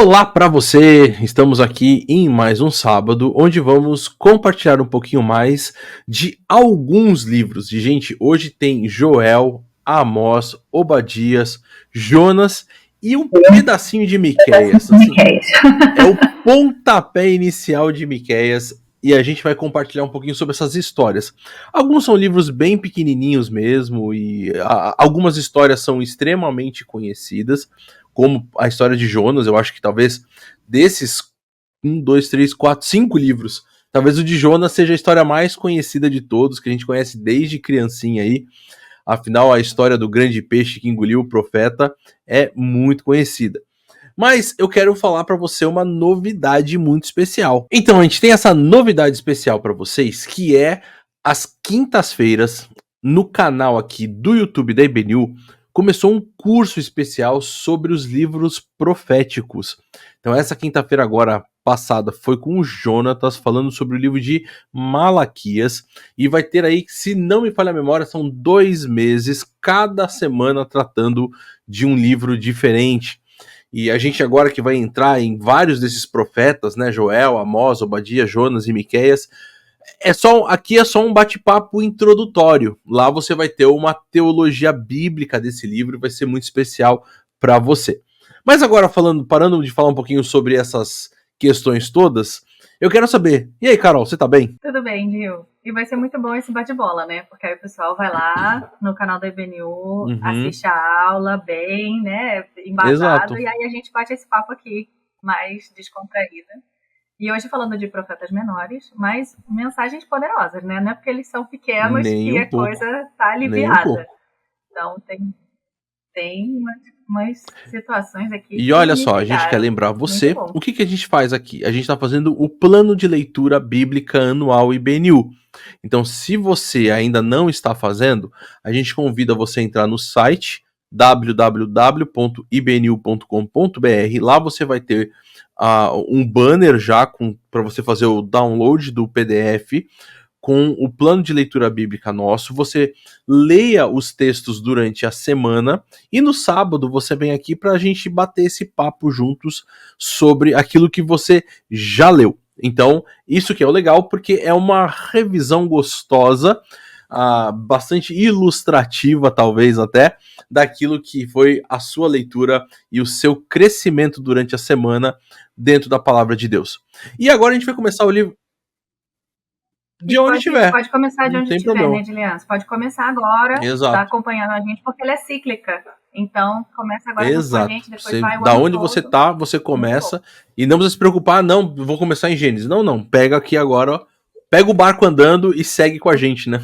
Olá para você! Estamos aqui em mais um sábado, onde vamos compartilhar um pouquinho mais de alguns livros. E, gente, hoje tem Joel, Amós, Obadias, Jonas e um pedacinho de Miqueias. Assim, é o pontapé inicial de Miqueias e a gente vai compartilhar um pouquinho sobre essas histórias. Alguns são livros bem pequenininhos mesmo e algumas histórias são extremamente conhecidas, como a história de Jonas. Eu acho que talvez desses 5 livros, talvez o de Jonas seja a história mais conhecida de todos, que a gente conhece desde criancinha aí. Afinal, a história do grande peixe que engoliu o profeta é muito conhecida. Mas eu quero falar para você uma novidade muito especial. Então, a gente tem essa novidade especial para vocês, que é às quintas-feiras, no canal aqui do YouTube da IBNU, começou um curso especial sobre os livros proféticos. Então, essa quinta-feira agora passada foi com o Jonatas falando sobre o livro de Malaquias, e vai ter aí, se não me falha a memória, são 2 meses cada semana tratando de um livro diferente. E a gente agora que vai entrar em vários desses profetas, né, Joel, Amós, Obadias, Jonas e Miqueias, aqui é só um bate-papo introdutório. Lá você vai ter uma teologia bíblica desse livro, vai ser muito especial para você. Mas agora parando de falar um pouquinho sobre essas questões todas, eu quero saber. E aí, Carol, você tá bem? Tudo bem, Gil. E vai ser muito bom esse bate-bola, né? Porque aí o pessoal vai lá no canal da IBNU, Uhum, assiste a aula bem, né? Embasado, exato. e aí a gente bate esse papo aqui, mais descontraída. E hoje falando de profetas menores, mas mensagens poderosas, né? Não é porque eles são pequenos Nem que um a pouco. coisa tá Nem um aliviada. pouco. Então tem umas situações aqui E que olha me só, a gente quer pegaram. lembrar Muito você, bom. o que a gente faz aqui? A gente está fazendo o plano de leitura bíblica anual IBNU. Então, se você ainda não está fazendo, a gente convida você a entrar no site www.ibnu.com.br. Lá você vai ter um banner já para você fazer o download do PDF com o plano de leitura bíblica nosso. Você leia os textos durante a semana e no sábado você vem aqui para a gente bater esse papo juntos sobre aquilo que você já leu. Então, isso que é o legal, porque é uma revisão gostosa, bastante ilustrativa, talvez até, daquilo que foi a sua leitura e o seu crescimento durante a semana dentro da palavra de Deus. E agora a gente vai começar o livro E de onde tiver. pode começar de Não onde tem estiver, problema. né, Dilian? Você pode começar agora, tá Exato. acompanhando a gente, porque ela é cíclica. Então, começa agora junto com a Exato. gente, depois Você, vai o da ano onde você todo. tá, você Muito bom. começa. E não precisa se preocupar, não, vou começar em Gênesis. Não, não. Pega aqui agora, ó. Pega o barco andando e segue com a gente, né?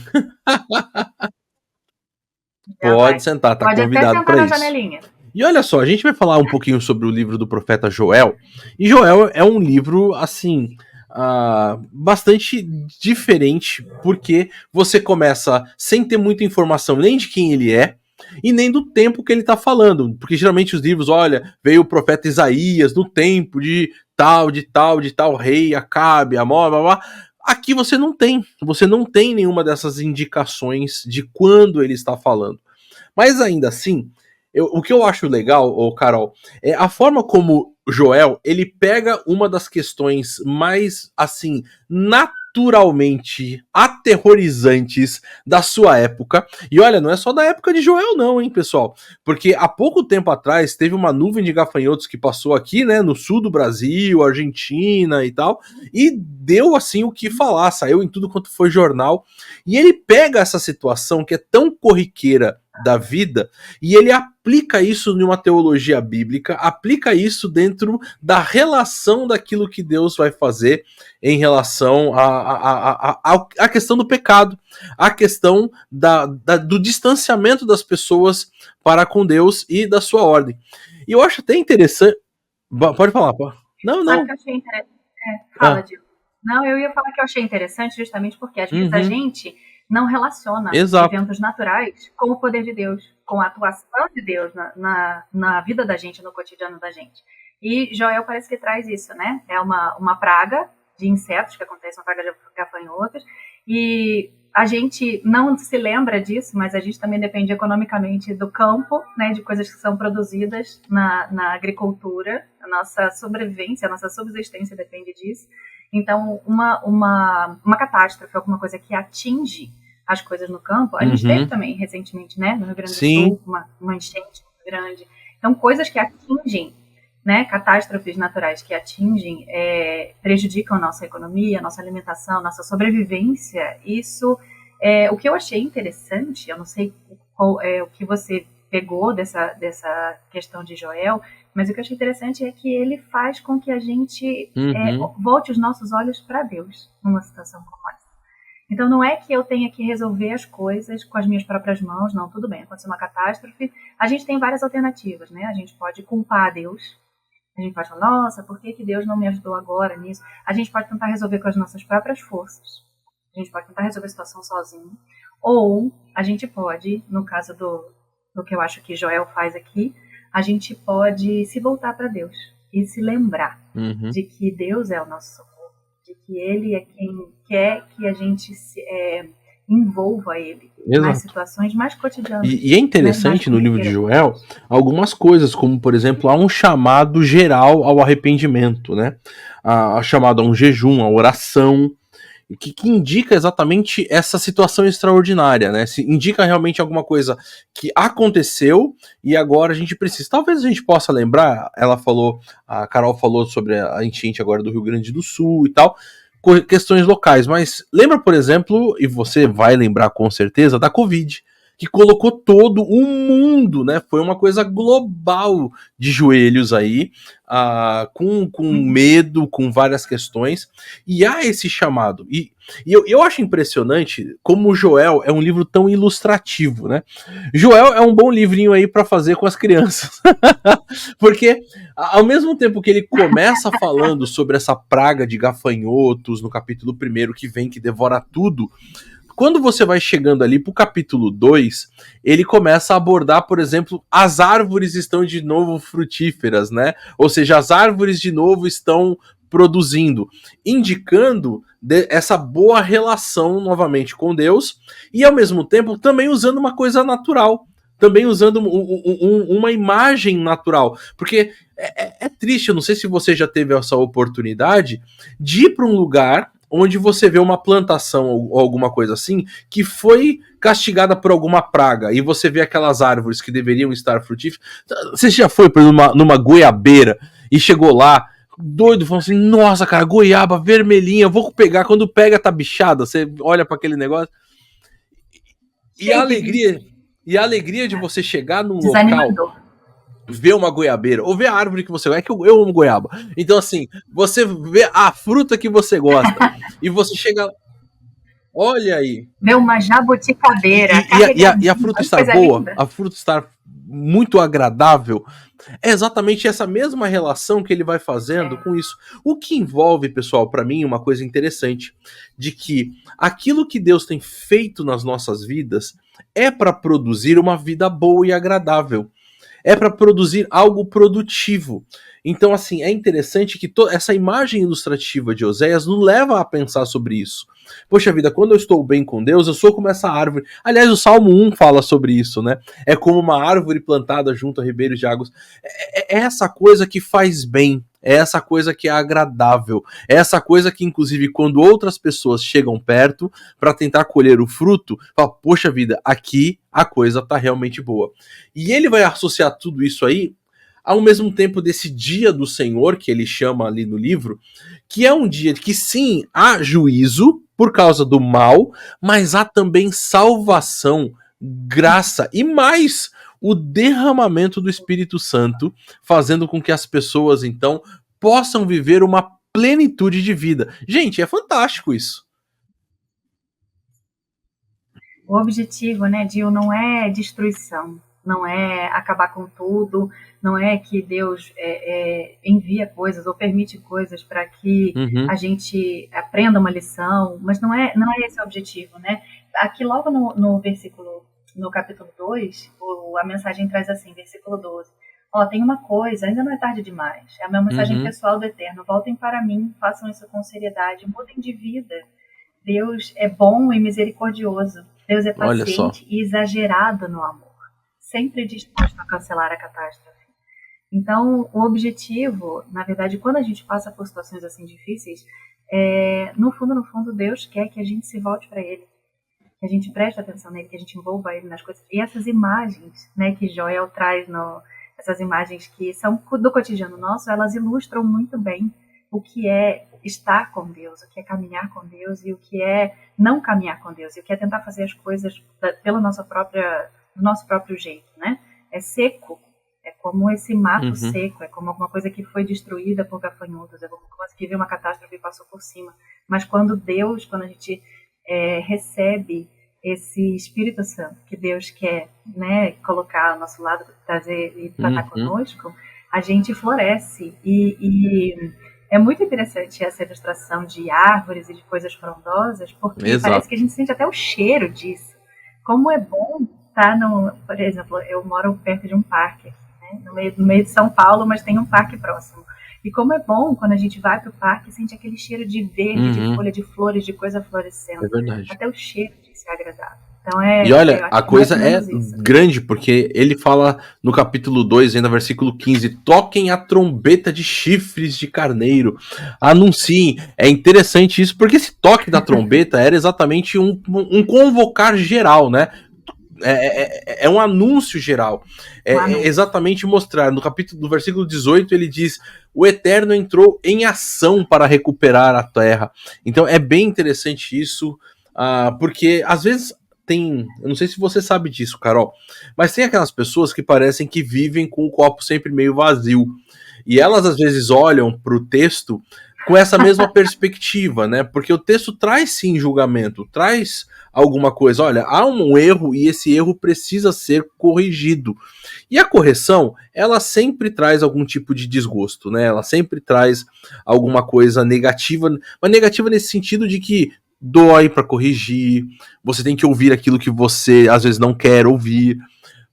Já Pode vai. sentar, tá Pode até convidado sentar para na isso. janelinha. E olha só, a gente vai falar um pouquinho sobre o livro do profeta Joel. E Joel é um livro, assim, bastante diferente, porque você começa sem ter muita informação nem de quem ele é, e nem do tempo que ele está falando. Porque geralmente os livros, olha, veio o profeta Isaías no tempo de tal, de tal, de tal rei, Acabe, Amós, blá, blá. Aqui você não tem nenhuma dessas indicações de quando ele está falando. Mas ainda assim, o que eu acho legal, ô Carol, é a forma como Joel ele pega uma das questões mais assim naturalmente aterrorizantes da sua época. E olha, não é só da época de Joel não, hein, pessoal? Porque há pouco tempo atrás teve uma nuvem de gafanhotos que passou aqui, né, no sul do Brasil, Argentina e tal, e deu assim o que falar, saiu em tudo quanto foi jornal. E ele pega essa situação que é tão corriqueira da vida e ele aplica isso numa teologia bíblica, aplica isso dentro da relação daquilo que Deus vai fazer em relação à questão do pecado, a questão do distanciamento das pessoas para com Deus e da sua ordem. E eu acho até interessante. Pode falar, pô. Não, Sabe o não. que eu achei interessante? Fala, Ah, Dil. Não, eu ia falar que eu achei interessante justamente porque às vezes a uhum, gente não relaciona exato. eventos naturais com o poder de Deus, com a atuação de Deus na vida da gente, no cotidiano da gente. E Joel parece que traz isso, né? É uma praga de insetos que acontece, uma praga de gafanhotos, e a gente não se lembra disso, mas a gente também depende economicamente do campo, né, de coisas que são produzidas na agricultura. A nossa sobrevivência, a nossa subsistência depende disso. Então, uma catástrofe, alguma coisa que atinge as coisas no campo, a gente teve também recentemente, né, no Rio Grande do Sul, uma enchente muito grande. Então, coisas que atingem, né, catástrofes naturais que atingem, prejudicam a nossa economia, a nossa alimentação, nossa sobrevivência. Isso o que eu achei interessante, eu não sei qual é o que você pegou dessa questão de Joel, mas o que eu achei interessante é que ele faz com que a gente volte os nossos olhos para Deus numa situação como essa. Então não é que eu tenha que resolver as coisas com as minhas próprias mãos, não, tudo bem, aconteceu uma catástrofe, a gente tem várias alternativas, né? A gente pode culpar a Deus, a gente pode falar, nossa, por que Deus não me ajudou agora nisso? A gente pode tentar resolver com as nossas próprias forças, a gente pode tentar resolver a situação sozinho, ou a gente pode, no caso do que eu acho que Joel faz aqui, a gente pode se voltar para Deus e se lembrar de que Deus é o nosso socorro, de que Ele é quem quer que a gente se envolva Ele nas situações mais cotidianas. E é interessante, né, no livro de Joel algumas coisas, como por exemplo, há um chamado geral ao arrependimento, né? A chamado a um jejum, a oração, que indica exatamente essa situação extraordinária, né? Se indica realmente alguma coisa que aconteceu e agora a gente precisa. Talvez a gente possa lembrar, a Carol falou sobre a enchente agora do Rio Grande do Sul e tal, questões locais, mas lembra, por exemplo, e você vai lembrar com certeza, da Covid, que colocou todo o mundo, né? Foi uma coisa global de joelhos aí, com medo, com várias questões, e há esse chamado. E eu acho impressionante como Joel é um livro tão ilustrativo, né? Joel é um bom livrinho aí para fazer com as crianças, porque ao mesmo tempo que ele começa falando sobre essa praga de gafanhotos no capítulo 1 que vem, que devora tudo, quando você vai chegando ali pro capítulo 2, ele começa a abordar, por exemplo, as árvores estão de novo frutíferas, né? Ou seja, as árvores de novo estão produzindo, indicando essa boa relação novamente com Deus e ao mesmo tempo também usando uma coisa natural, também usando uma imagem natural, porque é triste, eu não sei se você já teve essa oportunidade de ir para um lugar onde você vê uma plantação ou alguma coisa assim, que foi castigada por alguma praga, e você vê aquelas árvores que deveriam estar frutíferas. Você já foi numa goiabeira e chegou lá, doido, falando assim, nossa, cara, goiaba vermelhinha, vou pegar, quando pega tá bichada, você olha para aquele negócio. E a alegria de você chegar num local, ver uma goiabeira, ou ver a árvore que você gosta, é que eu amo goiaba. Então, assim, você vê a fruta que você gosta, e você chega... Olha aí. Ver uma jabuticabeira. E a fruta estar boa, linda. A fruta estar muito agradável, é exatamente essa mesma relação que ele vai fazendo com isso. O que envolve, pessoal, para mim, uma coisa interessante, de que aquilo que Deus tem feito nas nossas vidas é para produzir uma vida boa e agradável. É para produzir algo produtivo. Então, assim, é interessante que essa imagem ilustrativa de Oséias nos leva a pensar sobre isso. Poxa vida, quando eu estou bem com Deus, eu sou como essa árvore. Aliás, o Salmo 1 fala sobre isso, né? É como uma árvore plantada junto a ribeiros de águas. É essa coisa que faz bem, é essa coisa que é agradável, é essa coisa que, inclusive, quando outras pessoas chegam perto para tentar colher o fruto, fala, poxa vida, aqui a coisa tá realmente boa. E ele vai associar tudo isso aí ao mesmo tempo desse dia do Senhor, que ele chama ali no livro, que é um dia que sim, há juízo por causa do mal, mas há também salvação, graça e mais o derramamento do Espírito Santo, fazendo com que as pessoas então possam viver uma plenitude de vida. Gente, é fantástico isso. O objetivo, né, Gil, não é destruição, não é acabar com tudo, não é que Deus envia coisas ou permite coisas para que a gente aprenda uma lição, mas não é esse o objetivo, né? Aqui logo no versículo, no capítulo 2, a mensagem traz assim, versículo 12, tem uma coisa, ainda não é tarde demais, é uma mensagem pessoal do Eterno, voltem para mim, façam isso com seriedade, mudem de vida, Deus é bom e misericordioso. Deus é Olha só. paciente e exagerado no amor, sempre disposto a cancelar a catástrofe. Então, o objetivo, na verdade, quando a gente passa por situações assim difíceis, no fundo, Deus quer que a gente se volte para Ele, que a gente preste atenção nele, que a gente envolva Ele nas coisas. E essas imagens, né, que Joel traz, essas imagens que são do cotidiano nosso, elas ilustram muito bem o que é estar com Deus, o que é caminhar com Deus e o que é não caminhar com Deus, e o que é tentar fazer as coisas do nosso próprio jeito, né? É seco, é como esse mato seco, é como alguma coisa que foi destruída por gafanhotos, é como que viu uma catástrofe e passou por cima. Mas quando a gente recebe esse Espírito Santo que Deus quer, né, colocar ao nosso lado, trazer e tratar conosco, a gente floresce e é muito interessante essa ilustração de árvores e de coisas frondosas, porque parece que a gente sente até o cheiro disso. Como é bom estar por exemplo, eu moro perto de um parque, né, no meio de São Paulo, mas tem um parque próximo. E como é bom quando a gente vai para o parque e sente aquele cheiro de verde, de folha de flores, de coisa florescendo. É verdade. Até o cheiro disso é agradável. Então e olha, a coisa é grande, porque ele fala no capítulo 2, ainda versículo 15, toquem a trombeta de chifres de carneiro, anunciem. É interessante isso, porque esse toque da trombeta era exatamente um convocar geral, né? É um anúncio geral. É exatamente mostrar. No versículo 18, ele diz: o Eterno entrou em ação para recuperar a terra. Então é bem interessante isso, porque às vezes eu não sei se você sabe disso, Carol, mas tem aquelas pessoas que parecem que vivem com o copo sempre meio vazio. E elas às vezes olham para o texto com essa mesma perspectiva, né? Porque o texto traz sim julgamento, traz alguma coisa. Olha, há um erro e esse erro precisa ser corrigido. E a correção, ela sempre traz algum tipo de desgosto, né? Ela sempre traz alguma coisa negativa, mas negativa nesse sentido de que dói para corrigir, você tem que ouvir aquilo que você às vezes não quer ouvir.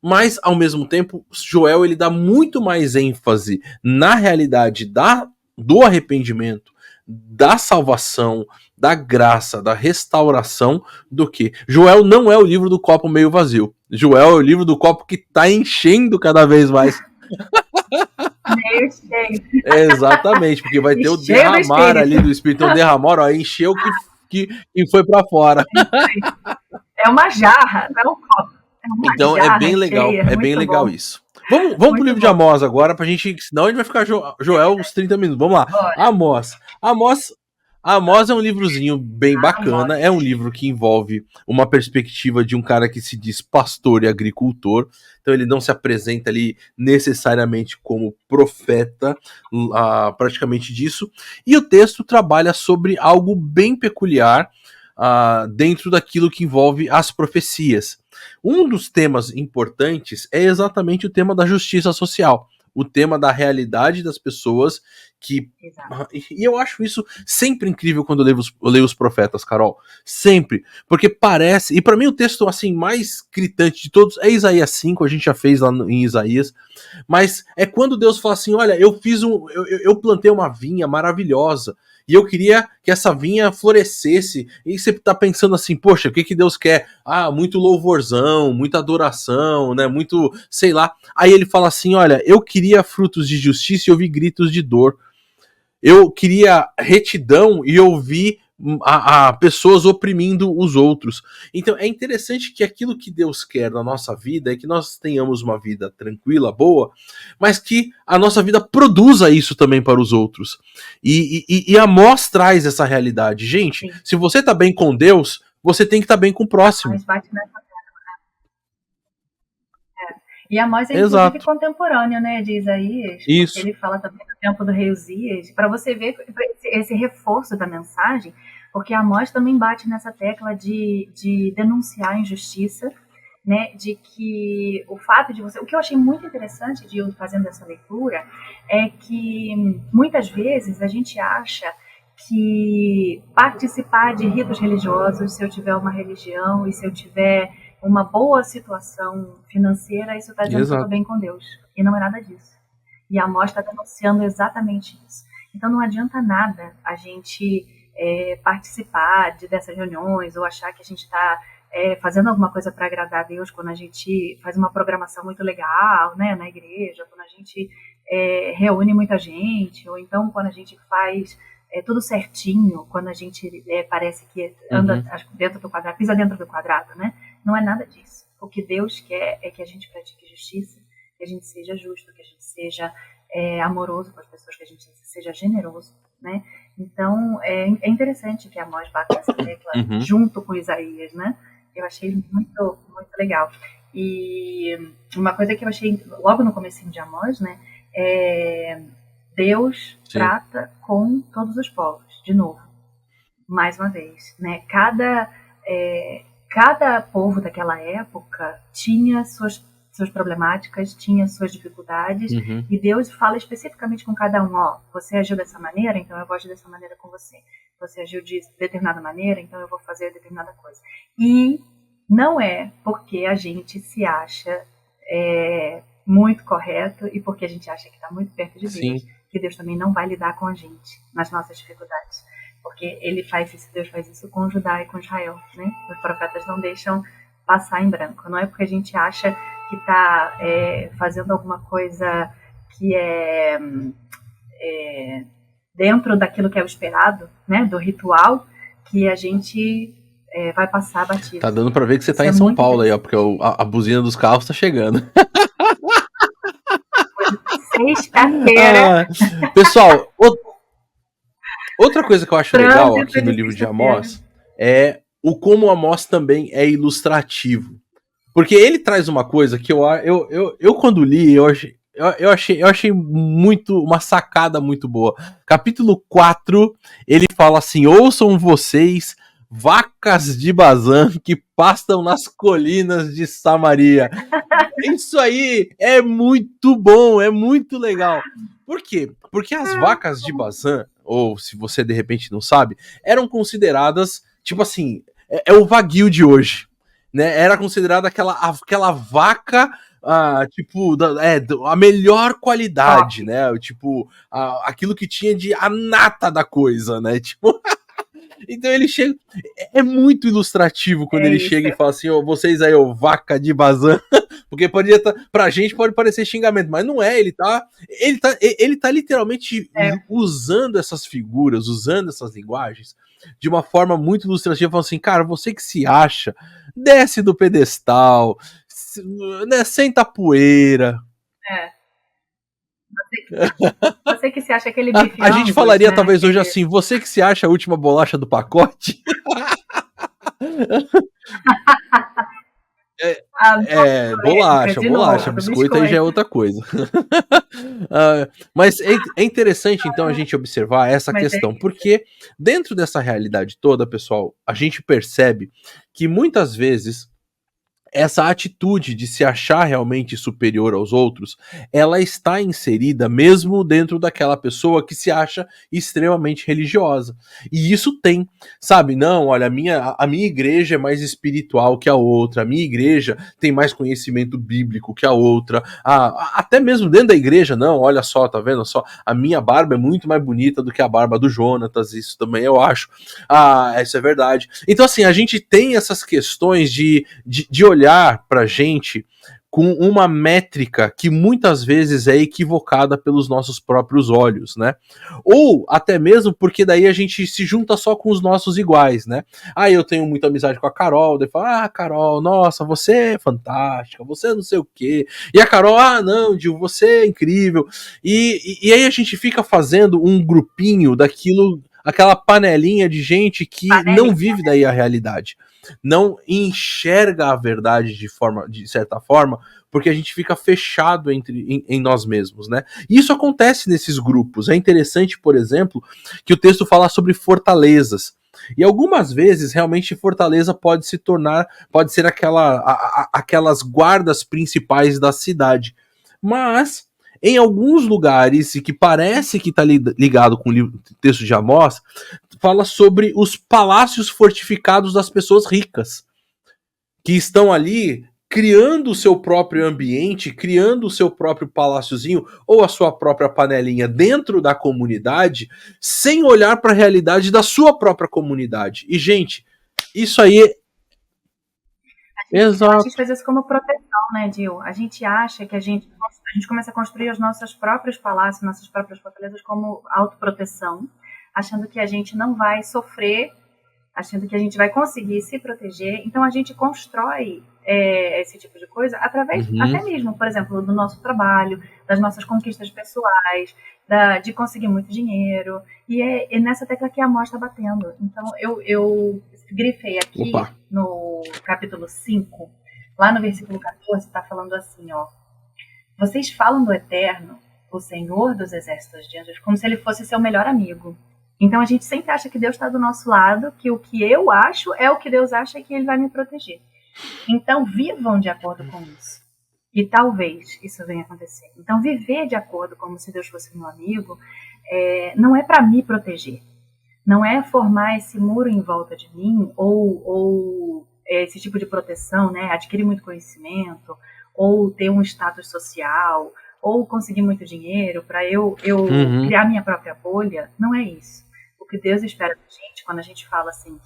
Mas, ao mesmo tempo, Joel ele dá muito mais ênfase na realidade do arrependimento, da salvação, da graça, da restauração, do que Joel não é o livro do copo meio vazio. Joel é o livro do copo que tá enchendo cada vez mais. Meio cheio. Exatamente, porque vai ter o derramar ali do Espírito. Então, derramar, ó, encheu que foi para fora. É uma jarra, não é um copo. Então é bem legal, é bem legal isso. Vamos pro livro de Amós agora, pra gente. Senão a gente vai ficar Joel uns 30 minutos. Vamos lá. Amós é um livrozinho bem bacana. É um livro que envolve uma perspectiva de um cara que se diz pastor e agricultor. Então ele não se apresenta ali necessariamente como profeta, praticamente disso. E o texto trabalha sobre algo bem peculiar dentro daquilo que envolve as profecias. Um dos temas importantes é exatamente o tema da justiça social, o tema da realidade das pessoas que... E eu acho isso sempre incrível quando eu leio os profetas, Carol. Sempre. Porque parece... E para mim o texto assim mais gritante de todos é Isaías 5, a gente já fez lá em Isaías. Mas é quando Deus fala assim, olha, eu plantei uma vinha maravilhosa e eu queria que essa vinha florescesse. E você tá pensando assim, poxa, o que Deus quer? Muito louvorzão, muita adoração, né? Muito, sei lá. Aí ele fala assim, olha, eu queria frutos de justiça e ouvi gritos de dor. Eu queria retidão e ouvi pessoas oprimindo os outros. Então é interessante que aquilo que Deus quer na nossa vida é que nós tenhamos uma vida tranquila, boa, mas que a nossa vida produza isso também para os outros. E Amós traz essa realidade. Gente, se você tá bem com Deus, você tem que estar bem com o próximo. E Amós é inclusive contemporâneo, né, de Isaías, porque ele fala também do tempo do rei Uzias, para você ver esse reforço da mensagem, porque Amós também bate nessa tecla de denunciar a injustiça, né, de que o fato de você... O que eu achei muito interessante de eu fazendo essa leitura é que muitas vezes a gente acha que participar de ritos religiosos, se eu tiver uma religião e se eu tiver uma boa situação financeira, isso está dizendo que eu estou bem com Deus. E não é nada disso. E a Amós está denunciando exatamente isso. Então não adianta nada a gente participar dessas reuniões ou achar que a gente está fazendo alguma coisa para agradar a Deus quando a gente faz uma programação muito legal, né, na igreja, quando a gente reúne muita gente, ou então quando a gente faz tudo certinho, quando a gente parece que anda dentro do quadrado, pisa dentro do quadrado, né? Não é nada disso. O que Deus quer é que a gente pratique justiça, que a gente seja justo, que a gente seja amoroso com as pessoas, que a gente seja generoso, né? Então, é interessante que Amós bata essa tecla junto com Isaías, né? Eu achei muito, muito legal. E uma coisa que eu achei logo no comecinho de Amós, né? Deus trata com todos os povos, de novo, mais uma vez, né? Cada povo daquela época tinha suas problemáticas, tinha suas dificuldades, e Deus fala especificamente com cada um, você agiu dessa maneira, então eu vou agir dessa maneira com você. Você agiu de determinada maneira, então eu vou fazer determinada coisa. E não é porque a gente se acha muito correto e porque a gente acha que está muito perto de Deus, que Deus também não vai lidar com a gente nas nossas dificuldades. Porque Deus faz isso com Judá e com Israel, né? Os profetas não deixam passar em branco. Não é porque a gente acha que está fazendo alguma coisa que é dentro daquilo que é o esperado, né? Do ritual, que a gente vai passar batido. Tá dando pra ver que você tá em São Paulo aí, porque a buzina dos carros tá chegando. Sexta-feira. Pessoal, outra coisa que eu acho legal aqui no livro de Amós é o como Amós também é ilustrativo. Porque ele traz uma coisa que eu quando li, eu achei muito uma sacada muito boa. Capítulo 4, ele fala assim: ouçam vocês, vacas de Bazã que pastam nas colinas de Samaria. Isso aí é muito bom, é muito legal. Por quê? Porque as vacas de Bazã, ou se você de repente não sabe, eram consideradas, tipo assim, o Wagyu de hoje, né? Era considerada aquela vaca, tipo, a melhor qualidade, né? Tipo, aquilo que tinha de a nata da coisa, né? Tipo... Então ele chega. É muito ilustrativo quando ele chega e fala assim: vocês aí, vaca de Bazã. Porque pra gente pode parecer xingamento, mas não é. Ele tá literalmente usando essas figuras, usando essas linguagens de uma forma muito ilustrativa, falando assim: cara, você que se acha, desce do pedestal, né, senta a poeira. Você que se acha aquele bife A gente falaria, né, talvez hoje assim: você que se acha a última bolacha do pacote. Bolacha, biscoito aí já é outra coisa. Mas é interessante então a gente observar essa questão, porque dentro dessa realidade toda, pessoal, a gente percebe que muitas vezes essa atitude de se achar realmente superior aos outros, ela está inserida mesmo dentro daquela pessoa que se acha extremamente religiosa. E isso tem, sabe? Não, olha, a minha igreja é mais espiritual que a outra, a minha igreja tem mais conhecimento bíblico que a outra, até mesmo dentro da igreja, não, olha só, tá vendo só? A minha barba é muito mais bonita do que a barba do Jonatas, isso também eu acho. Isso é verdade. Então, assim, a gente tem essas questões de olhar pra gente com uma métrica que muitas vezes é equivocada pelos nossos próprios olhos, né? Ou até mesmo porque daí a gente se junta só com os nossos iguais, né? Eu tenho muita amizade com a Carol, daí fala, Carol, nossa, você é fantástica, você não sei o quê. E a Carol, não, Gil, você é incrível. E aí a gente fica fazendo um grupinho daquilo, aquela panelinha de gente que não vive daí a realidade, não enxerga a verdade de certa forma, porque a gente fica fechado em nós mesmos, né? E isso acontece nesses grupos. É interessante, por exemplo, que o texto fala sobre fortalezas. E algumas vezes, realmente, fortaleza pode ser aquelas guardas principais da cidade. Mas, em alguns lugares, e que parece que está ligado com o texto de Amós, fala sobre os palácios fortificados das pessoas ricas, que estão ali criando o seu próprio ambiente, criando o seu próprio paláciozinho ou a sua própria panelinha dentro da comunidade, sem olhar para a realidade da sua própria comunidade. E, gente, isso aí é A exato. gente faz isso como proteção, né, Dil? A gente acha que a gente começa a construir os nossos próprios palácios, nossas próprias fortalezas como autoproteção, achando que a gente não vai sofrer, achando que a gente vai conseguir se proteger. Então a gente constrói esse tipo de coisa através Uhum. até mesmo, por exemplo, do nosso trabalho, das nossas conquistas pessoais, de conseguir muito dinheiro. E é nessa tecla que a Amós está batendo. Então eu grifei aqui Opa. no capítulo 5, lá no versículo 14, está falando assim, ó. Vocês falam do Eterno, o Senhor dos exércitos de anjos, como se ele fosse seu melhor amigo. Então a gente sempre acha que Deus está do nosso lado, que o que eu acho é o que Deus acha que ele vai me proteger. Então vivam de acordo com isso. E talvez isso venha acontecer. Então viver de acordo como se Deus fosse meu amigo não é para me proteger. Não é formar esse muro em volta de mim ou esse tipo de proteção, né? Adquirir muito conhecimento ou ter um status social ou conseguir muito dinheiro para eu Uhum. criar minha própria bolha. Não é isso. O que Deus espera da gente, quando a gente fala assim,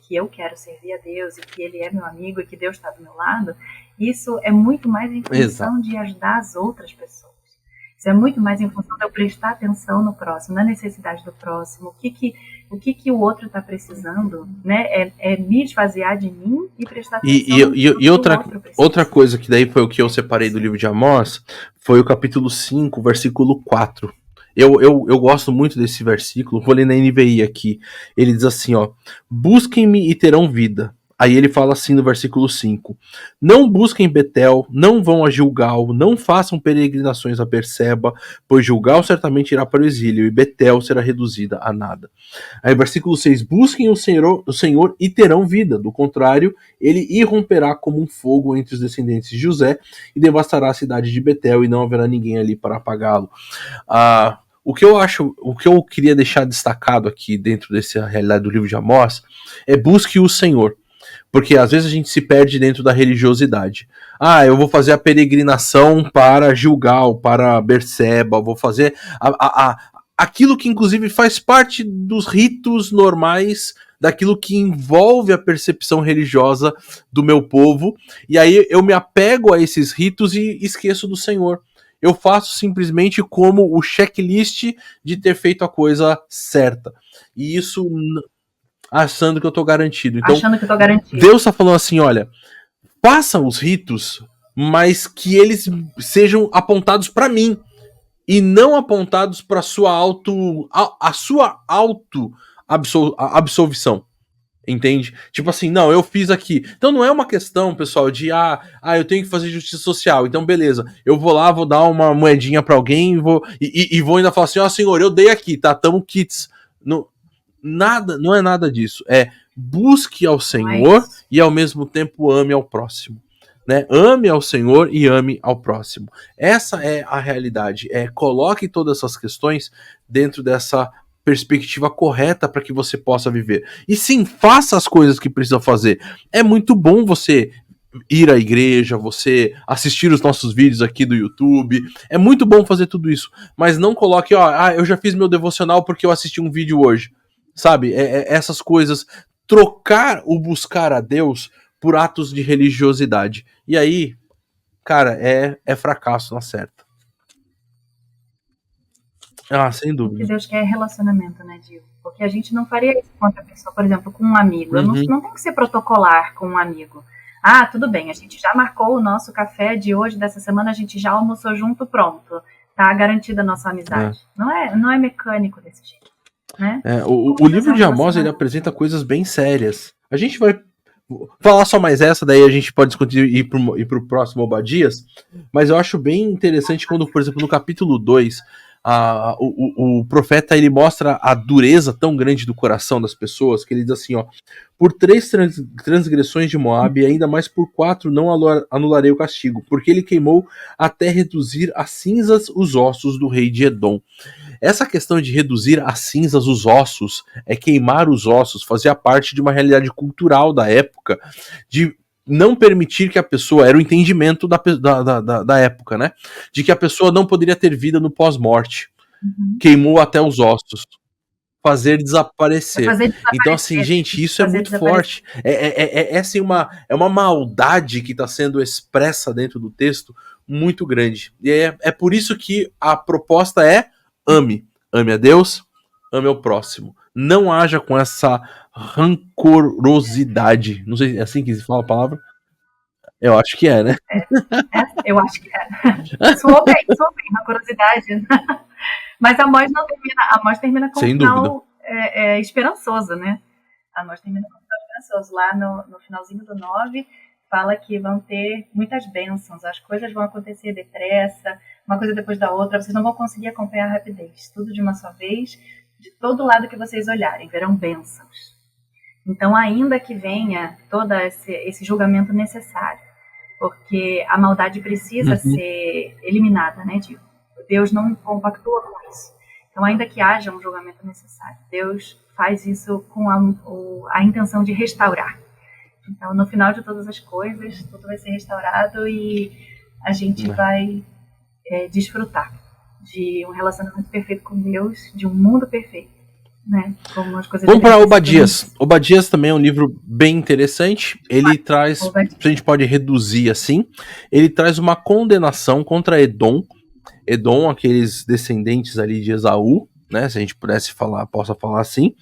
que eu quero servir a Deus e que Ele é meu amigo e que Deus está do meu lado, isso é muito mais em Exato. função de ajudar as outras pessoas. Isso é muito mais em função de eu prestar atenção no próximo, na necessidade do próximo, o que o outro está precisando, né? É me esvaziar de mim e prestar atenção no E que o outro outra precisa. coisa que daí foi o que eu separei do livro de Amós, foi o capítulo 5, versículo 4. Eu gosto muito desse versículo, vou ler na NVI aqui. Ele diz assim, ó: busquem-me e terão vida. Aí ele fala assim no versículo 5: não busquem Betel, não vão a Gilgal, não façam peregrinações a Berseba, pois Gilgal certamente irá para o exílio e Betel será reduzida a nada. Aí, versículo 6: busquem o Senhor e terão vida. Do contrário, ele irromperá como um fogo entre os descendentes de José e devastará a cidade de Betel, e não haverá ninguém ali para apagá-lo. O que eu queria deixar destacado aqui dentro dessa realidade do livro de Amós é busque o Senhor. Porque às vezes a gente se perde dentro da religiosidade. Ah, eu vou fazer a peregrinação para Gilgal, para Berseba, vou fazer aquilo que inclusive faz parte dos ritos normais, daquilo que envolve a percepção religiosa do meu povo, e aí eu me apego a esses ritos e esqueço do Senhor. Eu faço simplesmente como o checklist de ter feito a coisa certa. E isso achando que eu tô garantido. Então, Achando que eu estou garantido. Deus está falando assim: olha, façam os ritos, mas que eles sejam apontados para mim e não apontados para sua a sua auto absolvição. Entende? Tipo assim, não, eu fiz aqui. Então não é uma questão, pessoal, de eu tenho que fazer justiça social. Então, beleza, eu vou lá, vou dar uma moedinha para alguém e vou ainda falar assim, senhor, eu dei aqui, tá? Tamo kits. Não, nada, não é nada disso. É busque ao Não é Senhor isso. e ao mesmo tempo ame ao próximo. Né? Ame ao Senhor e ame ao próximo. Essa é a realidade. Coloque todas essas questões dentro dessa perspectiva correta para que você possa viver. E sim, faça as coisas que precisa fazer. É muito bom você ir à igreja, você assistir os nossos vídeos aqui do YouTube. É muito bom fazer tudo isso. Mas não coloque, eu já fiz meu devocional porque eu assisti um vídeo hoje. Sabe? Essas coisas. Trocar o buscar a Deus por atos de religiosidade. E aí, cara, é fracasso na certa. Ah, sem O que dúvida. Deus quer é relacionamento, né, Dio? Porque a gente não faria isso com outra pessoa, por exemplo, com um amigo. Eu Uhum. não tem que ser protocolar com um amigo. Ah, tudo bem, a gente já marcou o nosso café de hoje, dessa semana, a gente já almoçou junto, pronto. Tá garantida a nossa É. amizade. Não é mecânico desse jeito, né? O Começar livro um de Amós ele relacionamento. apresenta coisas bem sérias. A gente vai falar só mais essa, daí a gente pode discutir e ir pro próximo Obadias, mas eu acho bem interessante quando, por exemplo, no capítulo 2 o profeta ele mostra a dureza tão grande do coração das pessoas, que ele diz assim, ó: por 3 transgressões de Moabe, e ainda mais por 4 não anularei o castigo, porque ele queimou até reduzir a cinzas os ossos do rei de Edom. Essa questão de reduzir a cinzas os ossos, queimar os ossos, fazia parte de uma realidade cultural da época, de não permitir que a pessoa, era o entendimento da época, né? De que a pessoa não poderia ter vida no pós-morte. Queimou até os ossos. Fazer desaparecer. Então, assim, gente, isso é muito forte. É assim, é uma maldade que está sendo expressa dentro do texto muito grande. E é por isso que a proposta é ame. Ame a Deus, ame ao próximo. Não haja com essa rancorosidade. Não sei, é assim que se fala a palavra? Eu acho que é, né? Eu acho que é. Soou bem, rancorosidade. Mas a Amós não termina, a Amós termina com sem um dúvida. final esperançoso, né? A Amós termina com um final esperançoso. Lá no finalzinho do 9, fala que vão ter muitas bênçãos, as coisas vão acontecer depressa, uma coisa depois da outra, vocês não vão conseguir acompanhar a rapidez, tudo de uma só vez, de todo lado que vocês olharem, verão bênçãos. Então, ainda que venha todo esse julgamento necessário, porque a maldade precisa ser eliminada, né, Dio? Deus não compactua com isso. Então, ainda que haja um julgamento necessário, Deus faz isso com a intenção de restaurar. Então, no final de todas as coisas, tudo vai ser restaurado e a gente vai desfrutar de um relacionamento perfeito com Deus, de um mundo perfeito. Né? Como as coisas. Vamos para Obadias. Obadias também é um livro bem interessante. Ele traz, a gente pode reduzir assim, ele traz uma condenação contra Edom. Edom, aqueles descendentes ali de Esaú, né? Se a gente possa falar assim.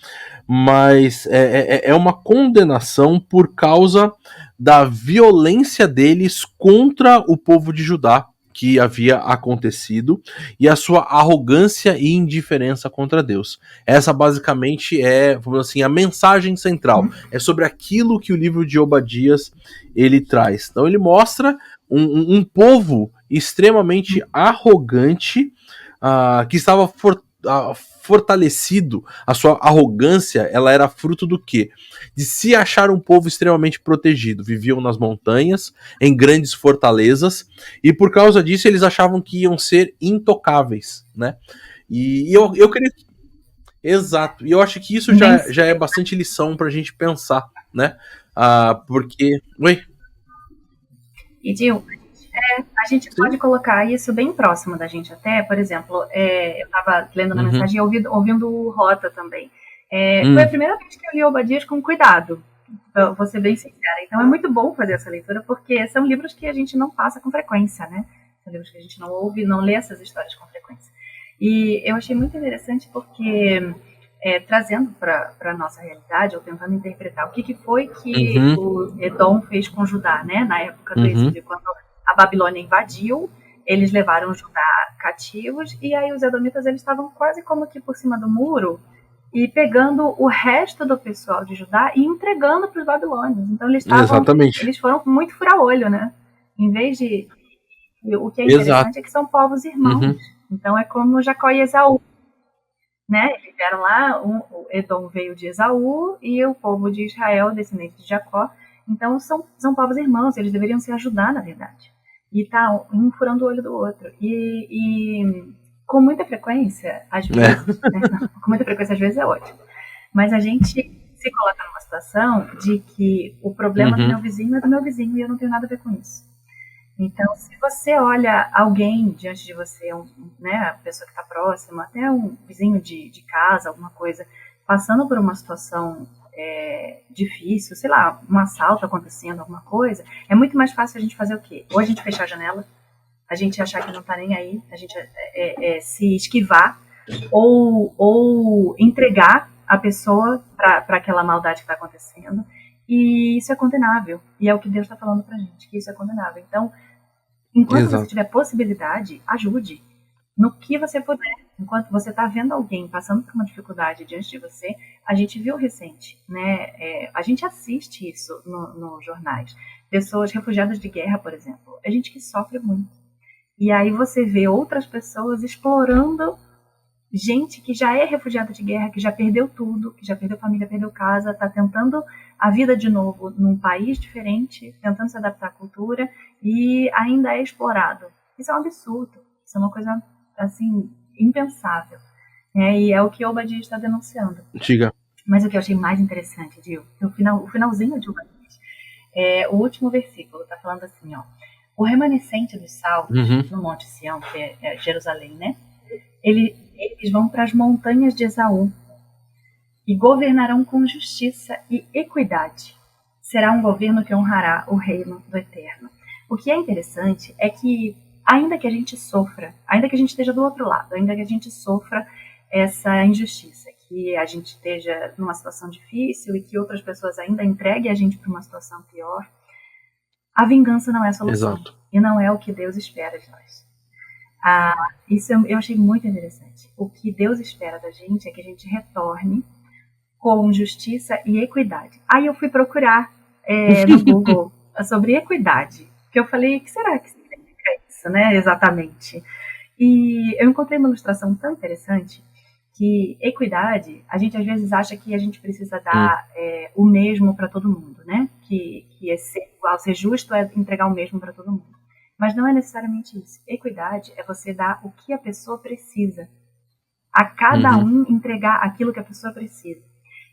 Mas é uma condenação por causa da violência deles contra o povo de Judá, que havia acontecido, e a sua arrogância e indiferença contra Deus. Essa basicamente vamos dizer assim, a mensagem central. É sobre aquilo que o livro de Obadias ele traz. Então ele mostra um povo extremamente arrogante, que estava fortalecido. A sua arrogância, ela era fruto do quê? De se achar um povo extremamente protegido. Viviam nas montanhas, em grandes fortalezas, e por causa disso eles achavam que iam ser intocáveis, né? E eu queria... Exato. E eu acho que isso já é bastante lição pra gente pensar, né? Porque... Oi? E, Dil, a gente pode colocar isso bem próximo da gente até, por exemplo, eu estava lendo na mensagem e ouvindo o Rota também. Foi a primeira vez que eu li Obadias com cuidado, vou ser bem sincera. Então é muito bom fazer essa leitura, porque são livros que a gente não passa com frequência, né? São livros que a gente não ouve, não lê essas histórias com frequência. E eu achei muito interessante porque, trazendo para a nossa realidade, ou tentando interpretar o que foi que o Edom fez com Judá, né? Na época do exílio, quando a Babilônia invadiu, eles levaram Judá cativos, e aí os edomitas eles estavam quase como que por cima do muro e pegando o resto do pessoal de Judá e entregando para os babilônios. Então eles foram muito fura-olho, né? Em vez de... O que é interessante é que são povos irmãos. Então é como Jacó e Esaú, né? Eles vieram lá, o Edom veio de Esaú e o povo de Israel, descendente de Jacó. Então são povos irmãos, eles deveriam se ajudar, na verdade. E tá um furando o olho do outro. E com muita frequência, às vezes, né? Com muita frequência às vezes é ótimo. Mas a gente se coloca numa situação de que o problema do meu vizinho é do meu vizinho e eu não tenho nada a ver com isso. Então, se você olha alguém diante de você, né, a pessoa que está próxima, até um vizinho de casa, alguma coisa, passando por uma situação difícil, sei lá, um assalto acontecendo, alguma coisa, é muito mais fácil a gente fazer o quê? Ou a gente fechar a janela, a gente achar que não está nem aí, a gente se esquivar, ou entregar a pessoa para aquela maldade que está acontecendo. E isso é condenável. E é o que Deus está falando pra gente, que isso é condenável. Então, enquanto você tiver possibilidade, ajude. No que você puder. Enquanto você está vendo alguém passando por uma dificuldade diante de você, a gente viu recente, né? A gente assiste isso nos jornais. Pessoas refugiadas de guerra, por exemplo. É gente que sofre muito. E aí você vê outras pessoas explorando gente que já é refugiada de guerra, que já perdeu tudo, que já perdeu família, perdeu casa, está tentando a vida de novo num país diferente, tentando se adaptar à cultura e ainda é explorado. Isso é um absurdo. Isso é uma coisa, assim, impensável. E é o que Obadias está denunciando. Diga. Mas o que eu achei mais interessante, Dil, o finalzinho de Obadias, O último versículo está falando assim, ó. O remanescente dos salvos no Monte Sião, que é Jerusalém, né? Eles vão para as montanhas de Esaú e governarão com justiça e equidade. Será um governo que honrará o reino do Eterno. O que é interessante é que, ainda que a gente sofra, ainda que a gente esteja do outro lado, ainda que a gente sofra essa injustiça, que a gente esteja numa situação difícil e que outras pessoas ainda entreguem a gente para uma situação pior, a vingança não é a solução. Exato. E não é o que Deus espera de nós. Isso eu achei muito interessante. O que Deus espera da gente é que a gente retorne com justiça e equidade. Aí eu fui procurar no Google sobre equidade, que eu falei, o que será que significa isso, né, exatamente? E eu encontrei uma ilustração tão interessante que equidade, a gente às vezes acha que a gente precisa dar o mesmo para todo mundo, né? Que é ser igual, ser justo é entregar o mesmo para todo mundo. Mas não é necessariamente isso. Equidade é você dar o que a pessoa precisa. A cada um entregar aquilo que a pessoa precisa.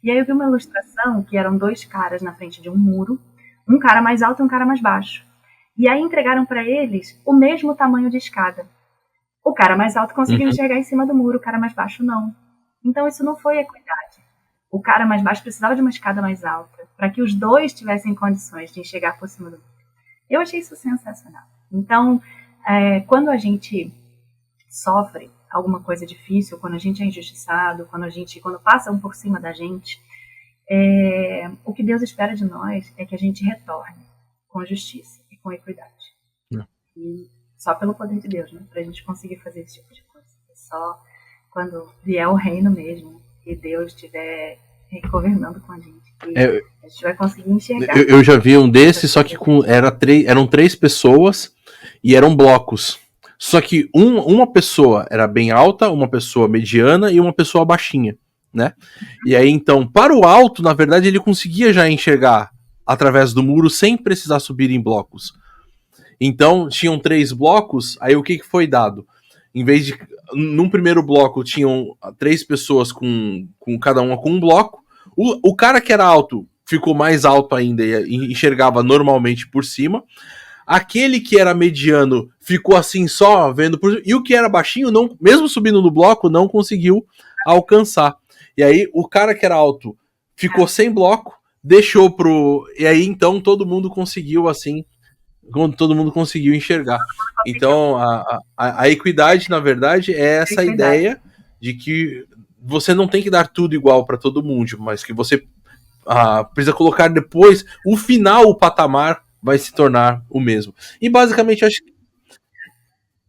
E aí eu vi uma ilustração que eram 2 caras na frente de um muro, um cara mais alto e um cara mais baixo. E aí entregaram para eles o mesmo tamanho de escada. O cara mais alto conseguiu enxergar em cima do muro, o cara mais baixo não. Então isso não foi equidade. O cara mais baixo precisava de uma escada mais alta, para que os dois tivessem condições de enxergar por cima do muro. Eu achei isso sensacional. Então, quando a gente sofre alguma coisa difícil, quando a gente é injustiçado, quando passam por cima da gente, o que Deus espera de nós é que a gente retorne com justiça e com equidade. E só pelo poder de Deus, né? Pra gente conseguir fazer esse tipo de coisa. Só quando vier o reino mesmo e Deus estiver governando com a gente. A gente vai conseguir enxergar. Eu já vi um desses, só que eram 3 pessoas e eram blocos. Só que uma pessoa era bem alta, uma pessoa mediana e uma pessoa baixinha, né? E aí, então, para o alto, na verdade, ele conseguia já enxergar através do muro sem precisar subir em blocos. Então, tinham 3 blocos, aí o que foi dado? Em vez de... Num primeiro bloco, tinham 3 pessoas com cada uma com um bloco. O cara que era alto ficou mais alto ainda e enxergava normalmente por cima. Aquele que era mediano ficou assim só vendo por cima. E o que era baixinho, não, mesmo subindo no bloco, não conseguiu alcançar. E aí, o cara que era alto ficou sem bloco, deixou pro... E aí, então, todo mundo conseguiu, assim... Quando todo mundo conseguiu enxergar. Então, a equidade, na verdade, é essa ideia de que você não tem que dar tudo igual para todo mundo, mas que você precisa colocar depois, o final, o patamar vai se tornar o mesmo. E basicamente, acho que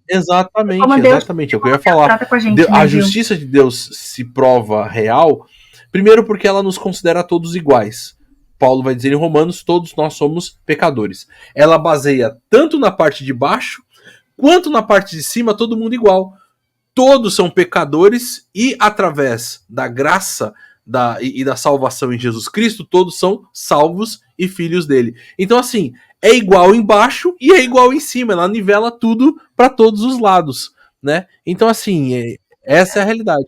exatamente, é o que eu ia falar. A justiça de Deus se prova real, primeiro porque ela nos considera todos iguais. Paulo vai dizer em Romanos, todos nós somos pecadores. Ela baseia tanto na parte de baixo, quanto na parte de cima, todo mundo igual. Todos são pecadores e através da graça e da salvação em Jesus Cristo, todos são salvos e filhos dele. Então, assim, é igual embaixo e é igual em cima. Ela nivela tudo para todos os lados, né? Então, assim, essa é a realidade.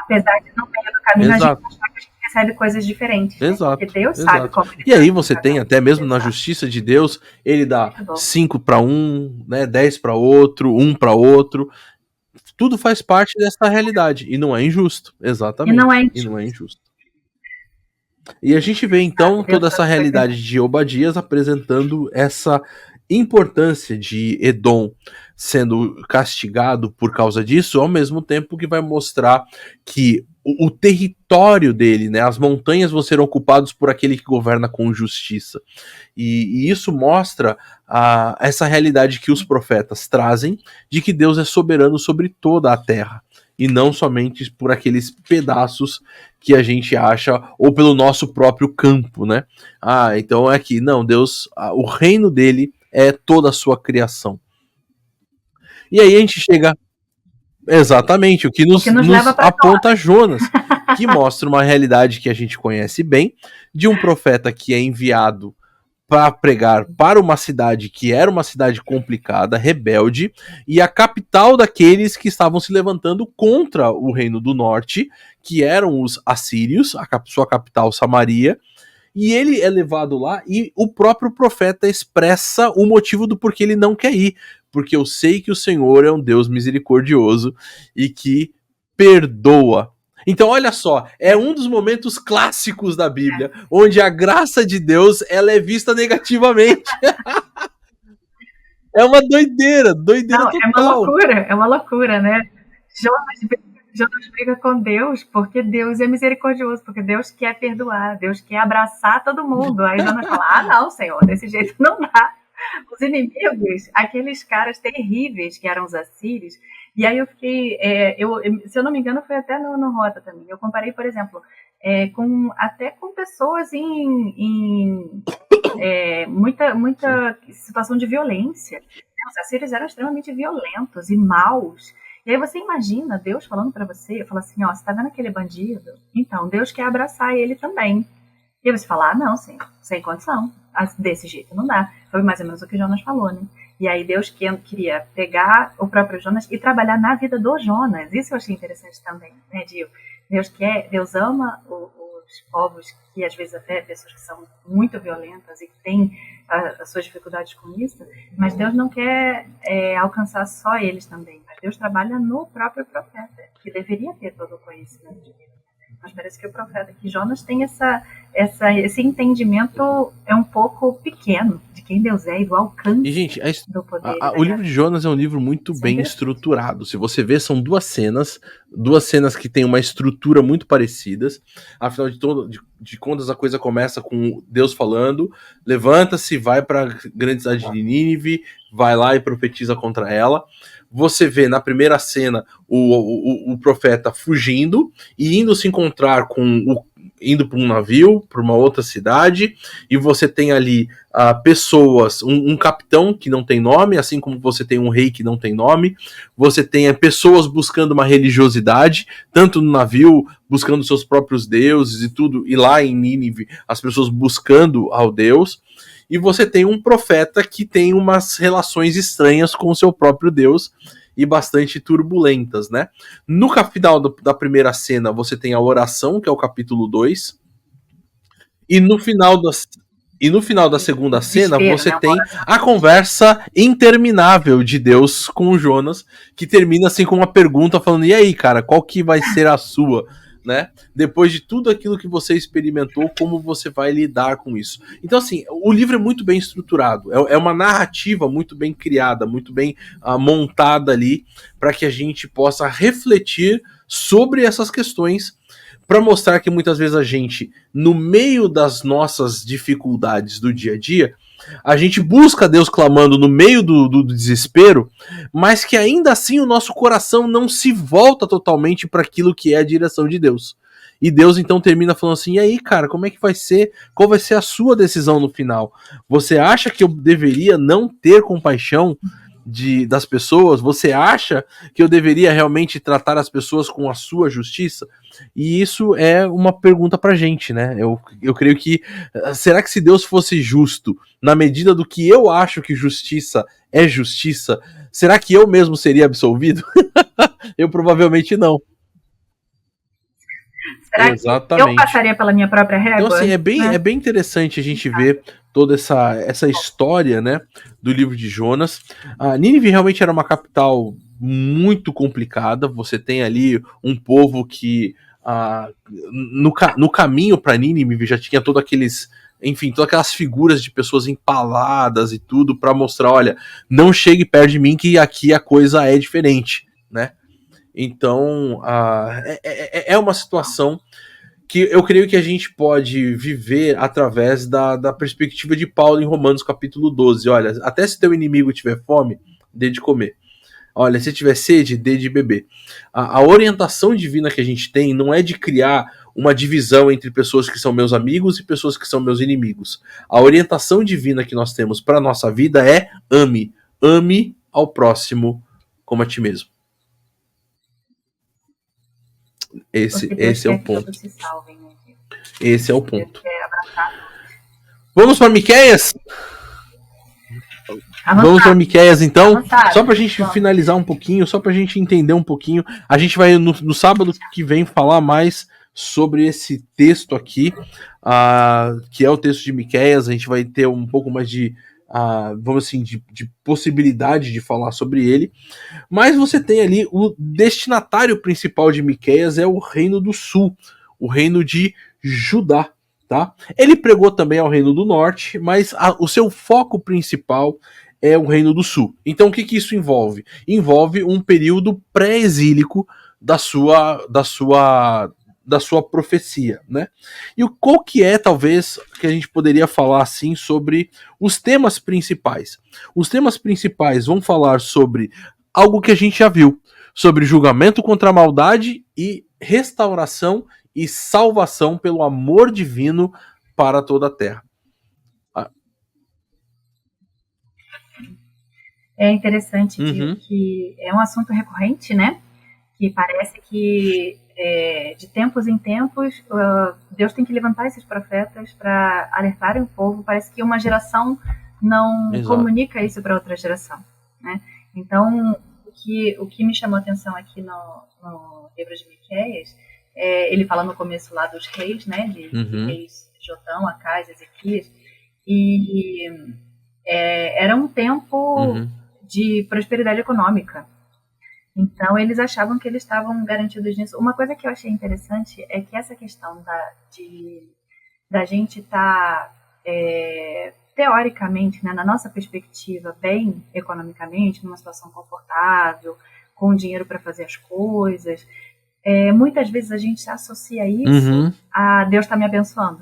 Apesar de no meio do caminho a gente recebe coisas diferentes. Exato. Né? Porque Deus sabe como ele E aí você tem até mesmo na justiça de Deus, ele dá 5 para um, né, 10 para outro, 1 para outro. Tudo faz parte dessa realidade e não é injusto, exatamente. E não é injusto. E a gente vê então toda essa realidade de Obadias apresentando essa importância de Edom sendo castigado por causa disso, ao mesmo tempo que vai mostrar que o território dele, né, as montanhas vão ser ocupadas por aquele que governa com justiça. E isso mostra essa realidade que os profetas trazem de que Deus é soberano sobre toda a terra e não somente por aqueles pedaços que a gente acha ou pelo nosso próprio campo, né? Então é que não, Deus, o reino dele é toda a sua criação. E aí a gente chega exatamente, o que nos aponta a Jonas, que mostra uma realidade que a gente conhece bem, de um profeta que é enviado para pregar para uma cidade que era uma cidade complicada, rebelde, e a capital daqueles que estavam se levantando contra o reino do norte, que eram os assírios, sua capital Samaria, E ele é levado lá e o próprio profeta expressa o motivo do porquê ele não quer ir. Porque eu sei que o Senhor é um Deus misericordioso e que perdoa. Então, olha só, é um dos momentos clássicos da Bíblia, onde a graça de Deus ela é vista negativamente. É uma doideira Não, total. É uma loucura, né? Jonas briga com Deus porque Deus é misericordioso, porque Deus quer perdoar, Deus quer abraçar todo mundo. Aí Jonas fala, não, Senhor, desse jeito não dá. Os inimigos, aqueles caras terríveis que eram os assírios, e aí eu fiquei, se eu não me engano, foi até no Rota também. Eu comparei, por exemplo, até com pessoas em muita situação de violência. Os assírios eram extremamente violentos e maus. E aí você imagina Deus falando para você, fala assim, ó, você tá vendo aquele bandido? Então, Deus quer abraçar ele também. E aí você fala, não, Senhor, sem condição. Desse jeito não dá. Foi mais ou menos o que Jonas falou, né? E aí Deus queria pegar o próprio Jonas e trabalhar na vida do Jonas. Isso eu achei interessante também, né, Dio? Deus ama os povos que às vezes até pessoas que são muito violentas e que têm as suas dificuldades com isso, mas Deus não quer alcançar só eles também. Mas Deus trabalha no próprio profeta, que deveria ter todo o conhecimento de Deus. Mas parece que o profeta, que Jonas tem esse entendimento um pouco pequeno de quem Deus é e do alcance e, gente, do poder. O livro de Jonas é um livro muito bem estruturado. Se você ver, são duas cenas que têm uma estrutura muito parecidas. Afinal de contas, a coisa começa com Deus falando, levanta-se, vai para a grande cidade de Nínive, vai lá e profetiza contra ela. Você vê na primeira cena o profeta fugindo e indo se encontrar indo para um navio, para uma outra cidade, e você tem ali pessoas, um capitão que não tem nome, assim como você tem um rei que não tem nome, você tem pessoas buscando uma religiosidade, tanto no navio, buscando seus próprios deuses e tudo, e lá em Nínive, as pessoas buscando ao Deus, e você tem um profeta que tem umas relações estranhas com o seu próprio Deus e bastante turbulentas, né? No final da primeira cena, você tem a oração, que é o capítulo 2, e no final da segunda cena, você tem a conversa interminável de Deus com o Jonas, que termina assim com uma pergunta falando, e aí, cara, qual que vai ser a sua? Né? Depois de tudo aquilo que você experimentou, como você vai lidar com isso? Então, assim, o livro é muito bem estruturado, é uma narrativa muito bem criada, muito bem montada ali, para que a gente possa refletir sobre essas questões, para mostrar que muitas vezes a gente, no meio das nossas dificuldades do dia a dia, a gente busca Deus clamando no meio do desespero, mas que ainda assim o nosso coração não se volta totalmente para aquilo que é a direção de Deus. E Deus então termina falando assim, e aí, cara, como é que vai ser? Qual vai ser a sua decisão no final? Você acha que eu deveria não ter compaixão das pessoas? Você acha que eu deveria realmente tratar as pessoas com a sua justiça? E isso é uma pergunta pra gente, né? Eu creio que, será que se Deus fosse justo, na medida do que eu acho que justiça é justiça, será que eu mesmo seria absolvido? Eu provavelmente não. Será Exatamente. Que eu passaria pela minha própria régua? Então, assim, é bem interessante a gente ver toda essa história, né, do livro de Jonas. Nínive realmente era uma capital muito complicada. Você tem ali um povo que no caminho para Nínive já tinha todas aquelas figuras de pessoas empaladas e tudo para mostrar, olha, não chegue perto de mim que aqui a coisa é diferente, né? Então, é uma situação que eu creio que a gente pode viver através da perspectiva de Paulo em Romanos capítulo 12. Olha, até se teu inimigo tiver fome, dê de comer. Olha, se tiver sede, dê de beber. A orientação divina que a gente tem não é de criar uma divisão entre pessoas que são meus amigos e pessoas que são meus inimigos. A orientação divina que nós temos para a nossa vida é ame. Ame ao próximo como a ti mesmo. Esse é o ponto. Esse é o ponto. Vamos para Miqueias? Vamos para Miqueias, então, só para a gente finalizar um pouquinho, só para a gente entender um pouquinho. A gente vai no sábado que vem falar mais sobre esse texto aqui, que é o texto de Miqueias. A gente vai ter um pouco mais de, vamos assim, de possibilidade de falar sobre ele. Mas você tem ali o destinatário principal de Miqueias é o Reino do Sul, o Reino de Judá. Tá? Ele pregou também ao Reino do Norte, mas o seu foco principal é o Reino do Sul. Então o que isso envolve? Envolve um período pré-exílico da sua profecia, né? E qual que é, talvez, que a gente poderia falar assim sobre os temas principais? Os temas principais vão falar sobre algo que a gente já viu, sobre julgamento contra a maldade e restauração e salvação pelo amor divino para toda a terra. É interessante que é um assunto recorrente, né? Que parece que de tempos em tempos Deus tem que levantar esses profetas para alertarem o povo. Parece que uma geração não comunica isso para outra geração, né? Então, o que me chamou a atenção aqui no livro de Miqueias, ele fala no começo lá dos reis, né? De reis Jotão, Acais, Ezequias, e era um tempo de prosperidade econômica. Então, eles achavam que eles estavam garantidos nisso. Uma coisa que eu achei interessante é que essa questão da gente estar, teoricamente, né, na nossa perspectiva, bem economicamente, numa situação confortável, com dinheiro para fazer as coisas, muitas vezes a gente associa isso a Deus está me abençoando.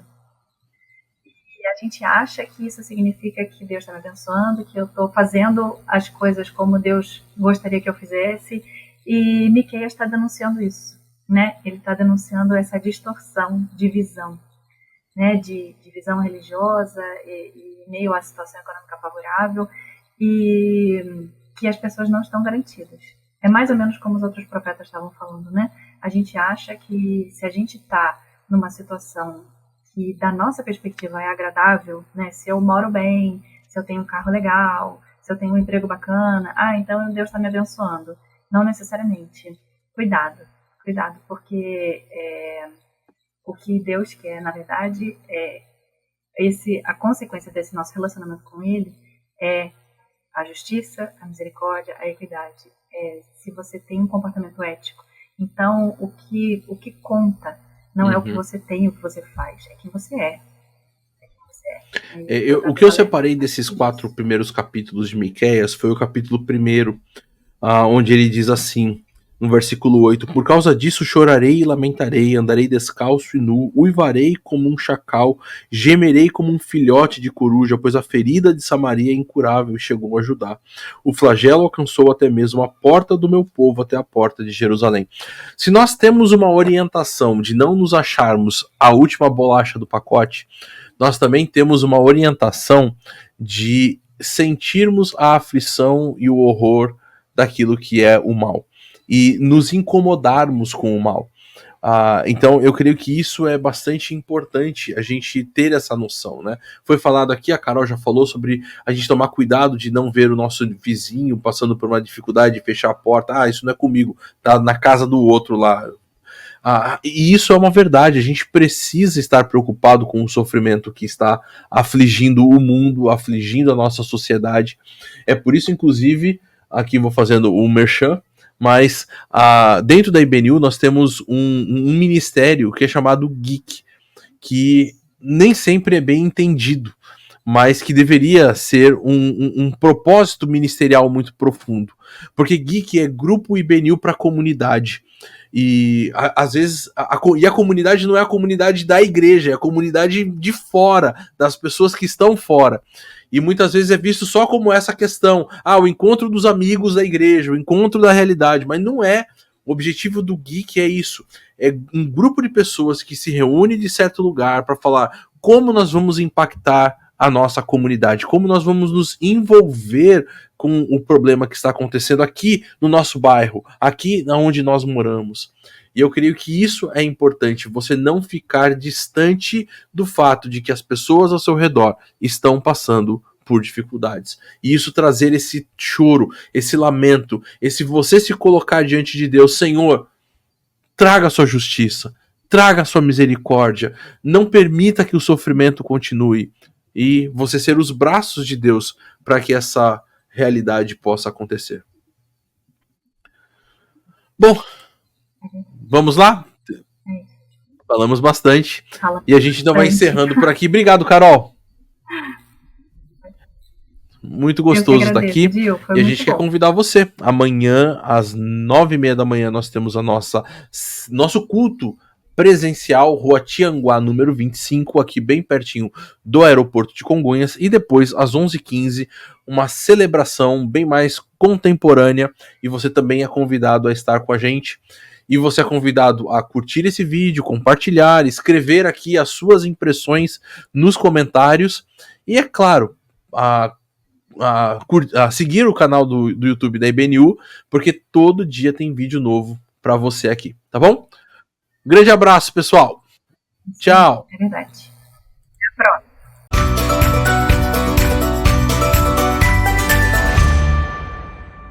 E a gente acha que isso significa que Deus está me abençoando, que eu estou fazendo as coisas como Deus gostaria que eu fizesse. E Miqueias está denunciando isso, né? Ele está denunciando essa distorção de visão, né? De visão religiosa e meio à situação econômica favorável, e que as pessoas não estão garantidas. É mais ou menos como os outros profetas estavam falando, né? A gente acha que se a gente está numa situação que da nossa perspectiva é agradável, né? Se eu moro bem, se eu tenho um carro legal, se eu tenho um emprego bacana, então Deus está me abençoando. Não necessariamente. Cuidado, porque o que Deus quer, na verdade, a consequência desse nosso relacionamento com Ele é a justiça, a misericórdia, a equidade. Se você tem um comportamento ético. Então, o que conta não é o que você tem, o que você faz, é quem você é. O que eu separei desses 4 primeiros capítulos de Miqueias foi o capítulo 1, onde ele diz assim, no versículo 8: por causa disso chorarei e lamentarei, andarei descalço e nu, uivarei como um chacal, gemerei como um filhote de coruja, pois a ferida de Samaria é incurável e chegou a Judá. O flagelo alcançou até mesmo a porta do meu povo, até a porta de Jerusalém. Se nós temos uma orientação de não nos acharmos a última bolacha do pacote, nós também temos uma orientação de sentirmos a aflição e o horror daquilo que é o mal e nos incomodarmos com o mal. Então eu creio que isso é bastante importante, a gente ter essa noção, né? Foi falado aqui, a Carol já falou sobre a gente tomar cuidado de não ver o nosso vizinho passando por uma dificuldade de fechar a porta. Isso não é comigo, tá na casa do outro lá. E isso é uma verdade, a gente precisa estar preocupado com o sofrimento que está afligindo o mundo, afligindo a nossa sociedade. É por isso, inclusive, aqui vou fazendo um merchan, mas dentro da IBNU nós temos um ministério que é chamado GEEK, que nem sempre é bem entendido, mas que deveria ser um propósito ministerial muito profundo, porque GEEK é Grupo IBNU para a Comunidade. E às vezes a comunidade não é a comunidade da igreja, é a comunidade de fora, das pessoas que estão fora. E muitas vezes é visto só como essa questão, o encontro dos amigos da igreja, o encontro da realidade, mas não é. O objetivo do GEEK é isso, é um grupo de pessoas que se reúne de certo lugar para falar como nós vamos impactar a nossa comunidade, como nós vamos nos envolver com o problema que está acontecendo aqui no nosso bairro, aqui onde nós moramos. E eu creio que isso é importante, você não ficar distante do fato de que as pessoas ao seu redor estão passando por dificuldades. E isso trazer esse choro, esse lamento, esse você se colocar diante de Deus, Senhor, traga a sua justiça, traga a sua misericórdia, não permita que o sofrimento continue, e você ser os braços de Deus para que essa realidade possa acontecer. Bom, vamos lá? Falamos bastante. E a gente então vai encerrando por aqui. Obrigado, Carol. Muito gostoso estar aqui. Gil, e a gente quer convidar você. Amanhã, às 9h30 da manhã, nós temos nosso culto presencial, Rua Tianguá, número 25, aqui bem pertinho do aeroporto de Congonhas. E depois, às 11h15, uma celebração bem mais contemporânea. E você também é convidado a estar com a gente. E você é convidado a curtir esse vídeo, compartilhar, escrever aqui as suas impressões nos comentários. E é claro, a seguir o canal do YouTube da IBNU, porque todo dia tem vídeo novo para você aqui, tá bom? Grande abraço, pessoal. Tchau. É verdade.